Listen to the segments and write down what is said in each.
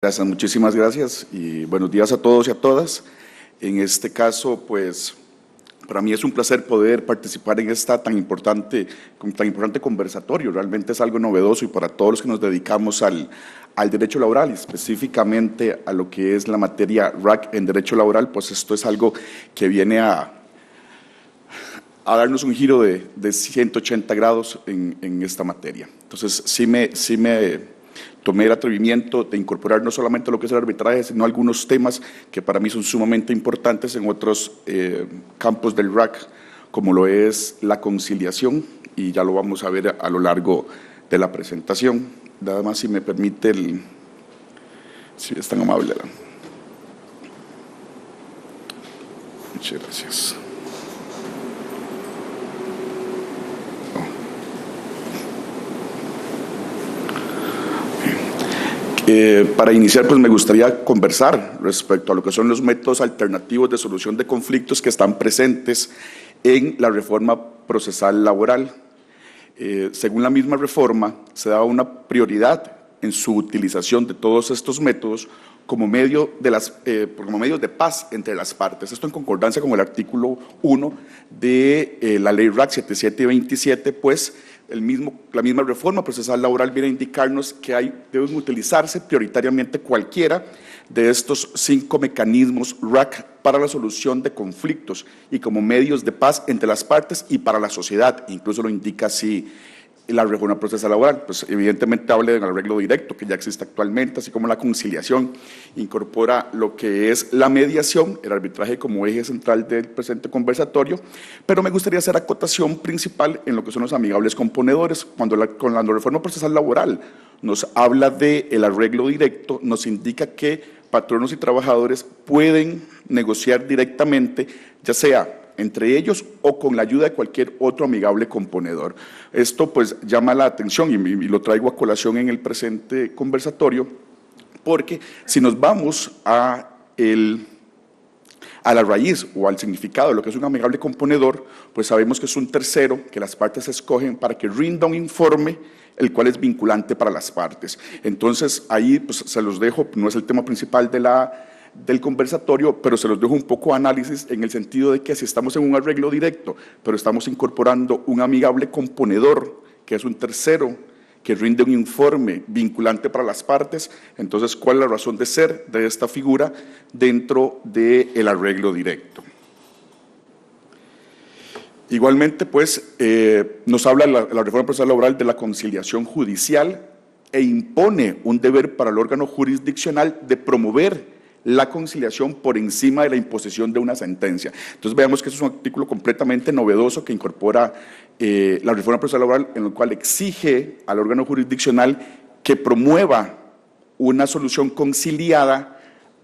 Gracias, muchísimas gracias y buenos días a todos y a todas. En este caso, pues, para mí es un placer poder participar en esta tan importante conversatorio. Realmente es algo novedoso y para todos los que nos dedicamos al derecho laboral, específicamente a lo que es la materia RAC en derecho laboral, pues esto es algo que viene a darnos un giro de 180 grados en esta materia. Entonces, sí me tomé el atrevimiento de incorporar no solamente lo que es el arbitraje, sino algunos temas que para mí son sumamente importantes en otros campos del RAC, como lo es la conciliación, y ya lo vamos a ver a lo largo de la presentación. Nada más si me permite, si es tan amable. Muchas gracias. Para iniciar, pues me gustaría conversar respecto a lo que son los métodos alternativos de solución de conflictos que están presentes en la reforma procesal laboral. Según la misma reforma, se da una prioridad en su utilización de todos estos métodos como medios de paz entre las partes. Esto en concordancia con el artículo 1 de la ley RAC 7727, pues la misma reforma procesal laboral viene a indicarnos que deben utilizarse prioritariamente cualquiera de estos 5 mecanismos RAC para la solución de conflictos y como medios de paz entre las partes y para la sociedad. Incluso lo indica así la reforma procesal laboral, pues evidentemente habla del arreglo directo que ya existe actualmente, así como la conciliación, incorpora lo que es la mediación, el arbitraje como eje central del presente conversatorio, pero me gustaría hacer acotación principal en lo que son los amigables componedores. Cuando la reforma procesal laboral nos habla del arreglo directo, nos indica que patronos y trabajadores pueden negociar directamente, ya sea entre ellos o con la ayuda de cualquier otro amigable componedor. Esto pues llama la atención y lo traigo a colación en el presente conversatorio, porque si nos vamos a la raíz o al significado de lo que es un amigable componedor, pues sabemos que es un tercero que las partes escogen para que rinda un informe, el cual es vinculante para las partes. Entonces, ahí pues, se los dejo, no es el tema principal del conversatorio, pero se los dejo un poco a análisis en el sentido de que si estamos en un arreglo directo, pero estamos incorporando un amigable componedor, que es un tercero, que rinde un informe vinculante para las partes, entonces, ¿cuál es la razón de ser de esta figura dentro del arreglo directo? Igualmente, pues, nos habla la reforma procesal laboral de la conciliación judicial e impone un deber para el órgano jurisdiccional de promover la conciliación por encima de la imposición de una sentencia. Entonces veamos que eso es un artículo completamente novedoso que incorpora la reforma procesal laboral, en el cual exige al órgano jurisdiccional que promueva una solución conciliada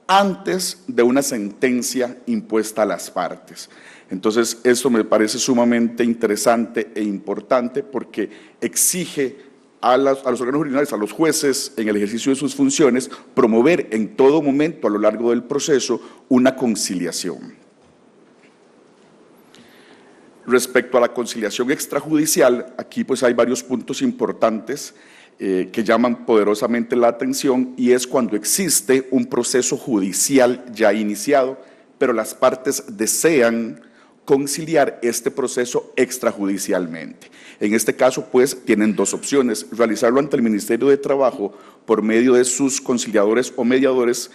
antes de una sentencia impuesta a las partes. Entonces, esto me parece sumamente interesante e importante porque exige a los órganos jurisdiccionales, a los jueces, en el ejercicio de sus funciones, promover en todo momento a lo largo del proceso una conciliación. Respecto a la conciliación extrajudicial, aquí pues hay varios puntos importantes que llaman poderosamente la atención, y es cuando existe un proceso judicial ya iniciado, pero las partes desean conciliar este proceso extrajudicialmente. En este caso, pues, tienen dos opciones: realizarlo ante el Ministerio de Trabajo por medio de sus conciliadores o mediadores,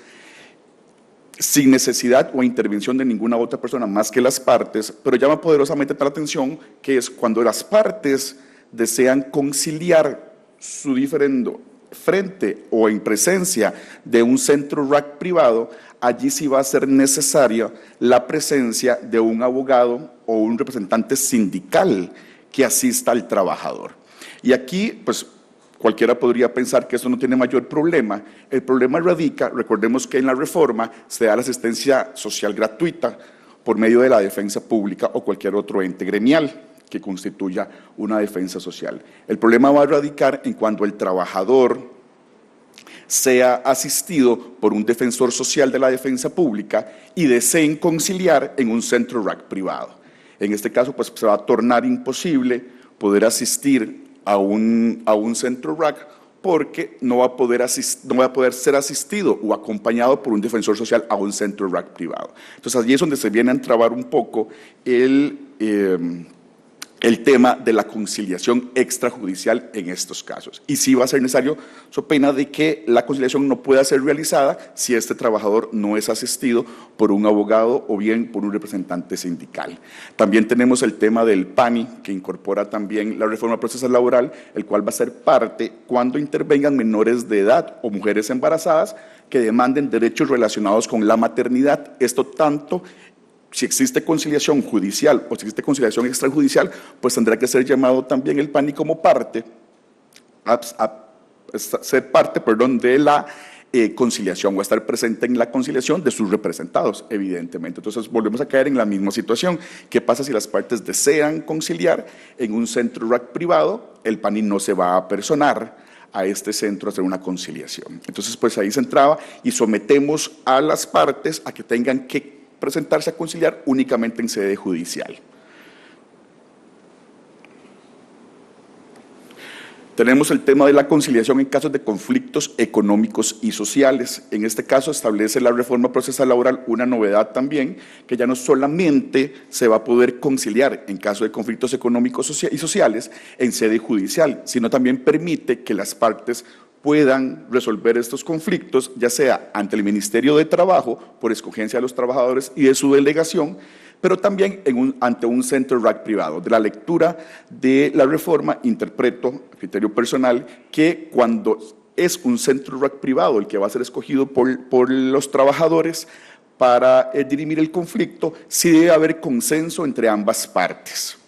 sin necesidad o intervención de ninguna otra persona más que las partes, pero llama poderosamente la atención que es cuando las partes desean conciliar su diferendo frente o en presencia de un centro RAC privado, allí sí va a ser necesaria la presencia de un abogado o un representante sindical que asista al trabajador. Y aquí, pues, cualquiera podría pensar que eso no tiene mayor problema. El problema radica, recordemos que en la reforma se da la asistencia social gratuita por medio de la defensa pública o cualquier otro ente gremial que constituya una defensa social. El problema va a radicar en cuando el trabajador sea asistido por un defensor social de la defensa pública y deseen conciliar en un centro RAC privado. En este caso, pues se va a tornar imposible poder asistir a un centro RAC porque no va a poder ser asistido o acompañado por un defensor social a un centro RAC privado. Entonces, allí es donde se viene a entrabar un poco el tema de la conciliación extrajudicial en estos casos. Y sí va a ser necesario, so pena de que la conciliación no pueda ser realizada si este trabajador no es asistido por un abogado o bien por un representante sindical. También tenemos el tema del PANI, que incorpora también la reforma procesal laboral, el cual va a ser parte cuando intervengan menores de edad o mujeres embarazadas que demanden derechos relacionados con la maternidad. Esto tanto si existe conciliación judicial o si existe conciliación extrajudicial, pues tendrá que ser llamado también el PANI como parte, ser parte de la conciliación o a estar presente en la conciliación de sus representados, evidentemente. Entonces, volvemos a caer en la misma situación. ¿Qué pasa si las partes desean conciliar en un centro RAC privado? El PANI no se va a apersonar a este centro a hacer una conciliación. Entonces, pues ahí se entraba y sometemos a las partes a que tengan que presentarse a conciliar únicamente en sede judicial. Tenemos el tema de la conciliación en casos de conflictos económicos y sociales. En este caso establece la reforma procesal laboral una novedad también, que ya no solamente se va a poder conciliar en caso de conflictos económicos y sociales en sede judicial, sino también permite que las partes puedan resolver estos conflictos, ya sea ante el Ministerio de Trabajo, por escogencia de los trabajadores y de su delegación, pero también ante un centro RAC privado. De la lectura de la reforma, interpreto, a criterio personal, que cuando es un centro RAC privado el que va a ser escogido por los trabajadores para dirimir el conflicto, sí debe haber consenso entre ambas partes.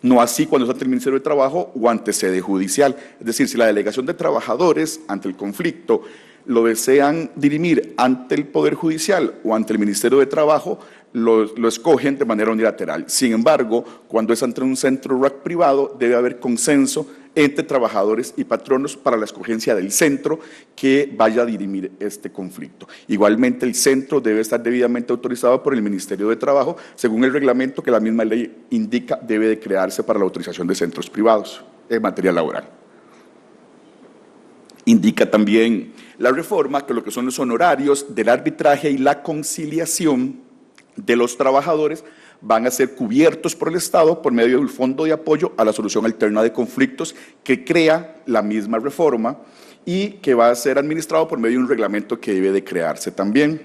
No así cuando es ante el Ministerio de Trabajo o ante sede judicial. Es decir, si la delegación de trabajadores ante el conflicto lo desean dirimir ante el Poder Judicial o ante el Ministerio de Trabajo, lo escogen de manera unilateral. Sin embargo, cuando es ante un centro RAC privado, debe haber consenso entre trabajadores y patronos para la escogencia del centro que vaya a dirimir este conflicto. Igualmente, el centro debe estar debidamente autorizado por el Ministerio de Trabajo, según el reglamento que la misma ley indica debe de crearse para la autorización de centros privados en materia laboral. Indica también la reforma que lo que son los honorarios del arbitraje y la conciliación de los trabajadores van a ser cubiertos por el Estado por medio del Fondo de Apoyo a la Solución Alterna de Conflictos que crea la misma reforma y que va a ser administrado por medio de un reglamento que debe de crearse también,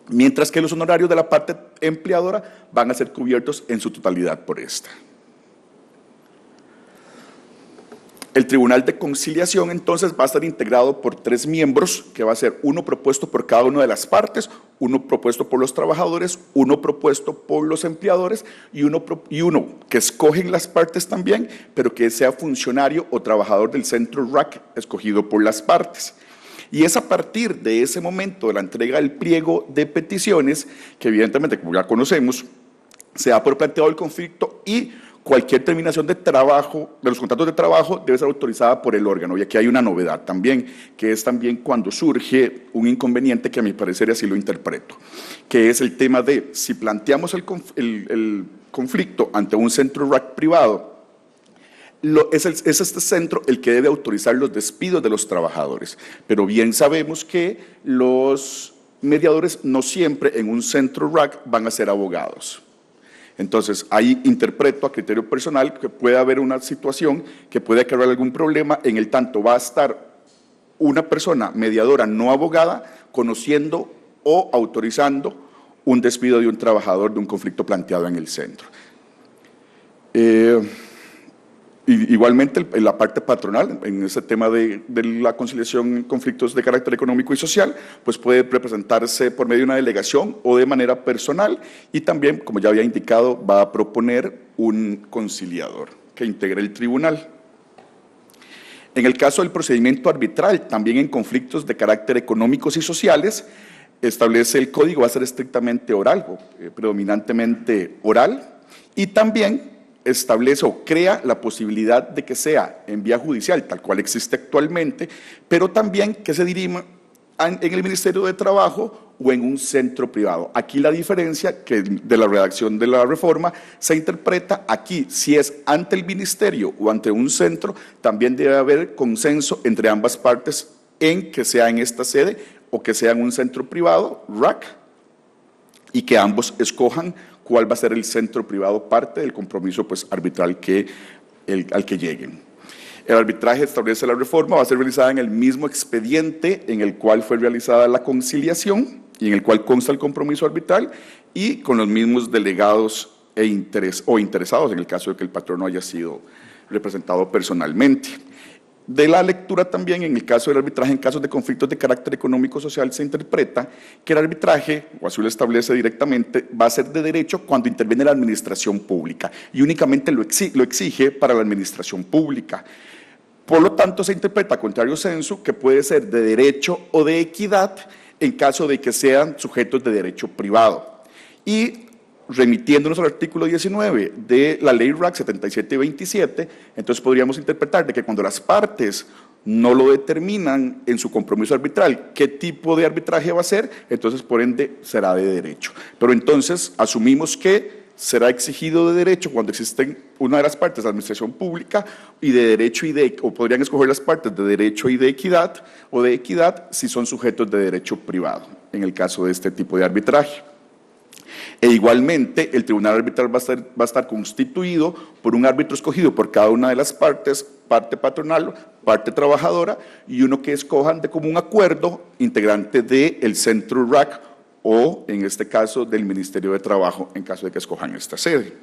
mientras que los honorarios de la parte empleadora van a ser cubiertos en su totalidad por esta. El Tribunal de Conciliación, entonces, va a estar integrado por 3 miembros, que va a ser uno propuesto por cada una de las partes, uno propuesto por los trabajadores, uno propuesto por los empleadores y uno que escogen las partes también, pero que sea funcionario o trabajador del centro RAC escogido por las partes. Y es a partir de ese momento de la entrega del pliego de peticiones, que evidentemente, como ya conocemos, se da por planteado el conflicto y cualquier terminación de trabajo, de los contratos de trabajo, debe ser autorizada por el órgano. Y aquí hay una novedad también, que es también cuando surge un inconveniente que a mi parecer así lo interpreto, que es el tema de si planteamos el conflicto ante un centro RAC privado, es este centro el que debe autorizar los despidos de los trabajadores. Pero bien sabemos que los mediadores no siempre en un centro RAC van a ser abogados. Entonces, ahí interpreto a criterio personal que puede haber una situación que puede acarrear algún problema, en el tanto va a estar una persona mediadora no abogada conociendo o autorizando un despido de un trabajador de un conflicto planteado en el centro. Igualmente, en la parte patronal, en ese tema de la conciliación en conflictos de carácter económico y social, pues puede representarse por medio de una delegación o de manera personal y también, como ya había indicado, va a proponer un conciliador que integre el tribunal. En el caso del procedimiento arbitral, también en conflictos de carácter económicos y sociales, establece el código, va a ser estrictamente oral, predominantemente oral, y también establece o crea la posibilidad de que sea en vía judicial, tal cual existe actualmente, pero también que se dirima en el Ministerio de Trabajo o en un centro privado. Aquí la diferencia que de la redacción de la reforma se interpreta aquí, si es ante el ministerio o ante un centro, también debe haber consenso entre ambas partes en que sea en esta sede o que sea en un centro privado, RAC, y que ambos escojan cuál va a ser el centro privado parte del compromiso pues, arbitral al que lleguen. El arbitraje, establece la reforma, va a ser realizada en el mismo expediente en el cual fue realizada la conciliación y en el cual consta el compromiso arbitral y con los mismos delegados o interesados en el caso de que el patrono haya sido representado personalmente. De la lectura también, en el caso del arbitraje, en casos de conflictos de carácter económico-social, se interpreta que el arbitraje, o así lo establece directamente, va a ser de derecho cuando interviene la administración pública y únicamente lo exige para la administración pública. Por lo tanto, se interpreta, contrario censo, que puede ser de derecho o de equidad en caso de que sean sujetos de derecho privado. Y remitiéndonos al artículo 19 de la ley RAC 7727, entonces podríamos interpretar de que cuando las partes no lo determinan en su compromiso arbitral qué tipo de arbitraje va a ser, entonces por ende será de derecho. Pero entonces asumimos que será exigido de derecho cuando existen una de las partes de la administración pública y de derecho o podrían escoger las partes de derecho y de equidad o de equidad si son sujetos de derecho privado, en el caso de este tipo de arbitraje. E igualmente, el tribunal arbitral va a estar constituido por un árbitro escogido por cada una de las partes, parte patronal, parte trabajadora, y uno que escojan de común acuerdo, integrante del centro RAC o, en este caso, del Ministerio de Trabajo, en caso de que escojan esta sede.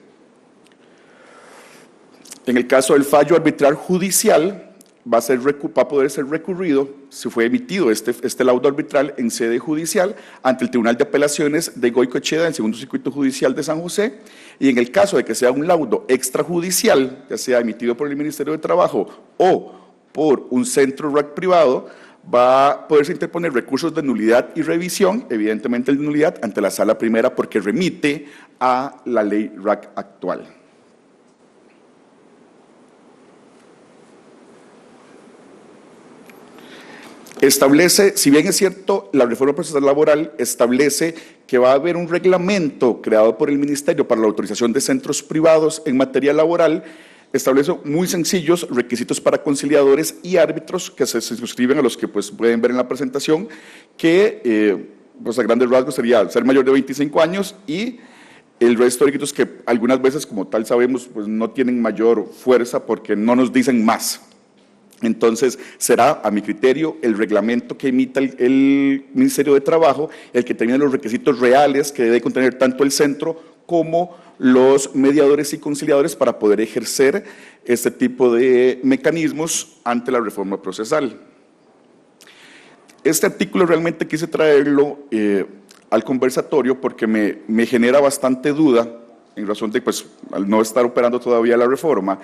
En el caso del fallo arbitral judicial, va a poder ser recurrido si fue emitido este laudo arbitral en sede judicial ante el Tribunal de Apelaciones de Goicoechea del Segundo Circuito Judicial de San José, y en el caso de que sea un laudo extrajudicial, ya sea emitido por el Ministerio de Trabajo o por un centro RAC privado, va a poderse interponer recursos de nulidad y revisión, evidentemente el de nulidad, ante la Sala Primera porque remite a la ley RAC actual. Establece, si bien es cierto, la reforma procesal laboral establece que va a haber un reglamento creado por el Ministerio para la autorización de centros privados en materia laboral, establece muy sencillos requisitos para conciliadores y árbitros que se suscriben a los que pues, pueden ver en la presentación, que pues, a grandes rasgos sería ser mayor de 25 años y el resto de requisitos que algunas veces, como tal sabemos, pues, no tienen mayor fuerza porque no nos dicen más. Entonces, será, a mi criterio, el reglamento que emita el Ministerio de Trabajo el que determine los requisitos reales que debe contener tanto el centro como los mediadores y conciliadores para poder ejercer este tipo de mecanismos ante la reforma procesal. Este artículo realmente quise traerlo al conversatorio porque me genera bastante duda, en razón de, pues, al no estar operando todavía la reforma,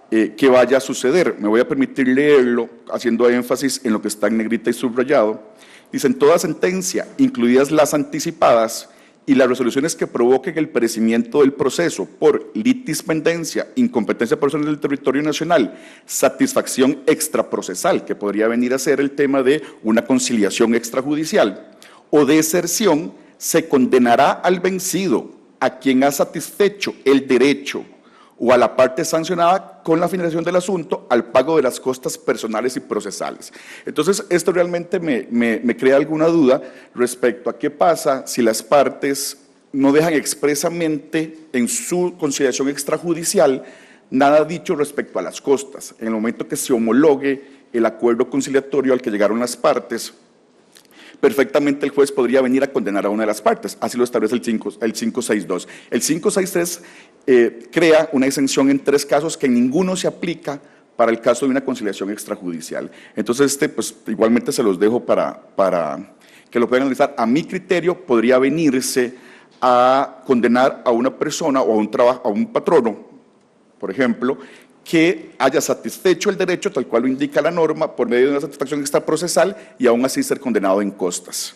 que vaya a suceder. Me voy a permitir leerlo haciendo énfasis en lo que está en negrita y subrayado. Dice: en toda sentencia, incluidas las anticipadas y las resoluciones que provoquen el perecimiento del proceso por litispendencia, incompetencia personal del territorio nacional, satisfacción extraprocesal, que podría venir a ser el tema de una conciliación extrajudicial, o deserción, se condenará al vencido, a quien ha satisfecho el derecho o a la parte sancionada con la finalización del asunto al pago de las costas personales y procesales. Entonces, esto realmente me crea alguna duda respecto a qué pasa si las partes no dejan expresamente en su conciliación extrajudicial nada dicho respecto a las costas. En el momento que se homologue el acuerdo conciliatorio al que llegaron las partes, perfectamente el juez podría venir a condenar a una de las partes, así lo establece el 562. El 563 crea una exención en 3 casos que en ninguno se aplica para el caso de una conciliación extrajudicial. Entonces, pues, igualmente se los dejo para que lo puedan analizar. A mi criterio, podría venirse a condenar a una persona o a un patrono, por ejemplo, que haya satisfecho el derecho tal cual lo indica la norma por medio de una satisfacción extraprocesal y aún así ser condenado en costas.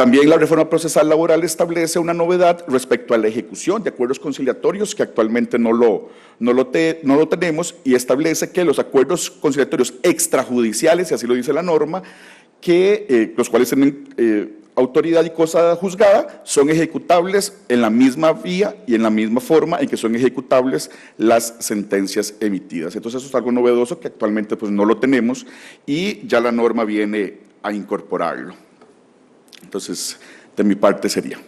También la reforma procesal laboral establece una novedad respecto a la ejecución de acuerdos conciliatorios, que actualmente no lo tenemos, y establece que los acuerdos conciliatorios extrajudiciales, y así lo dice la norma, que los cuales tienen autoridad y cosa juzgada, son ejecutables en la misma vía y en la misma forma en que son ejecutables las sentencias emitidas. Entonces, eso es algo novedoso que actualmente pues, no lo tenemos y ya la norma viene a incorporarlo. Entonces, de mi parte sería.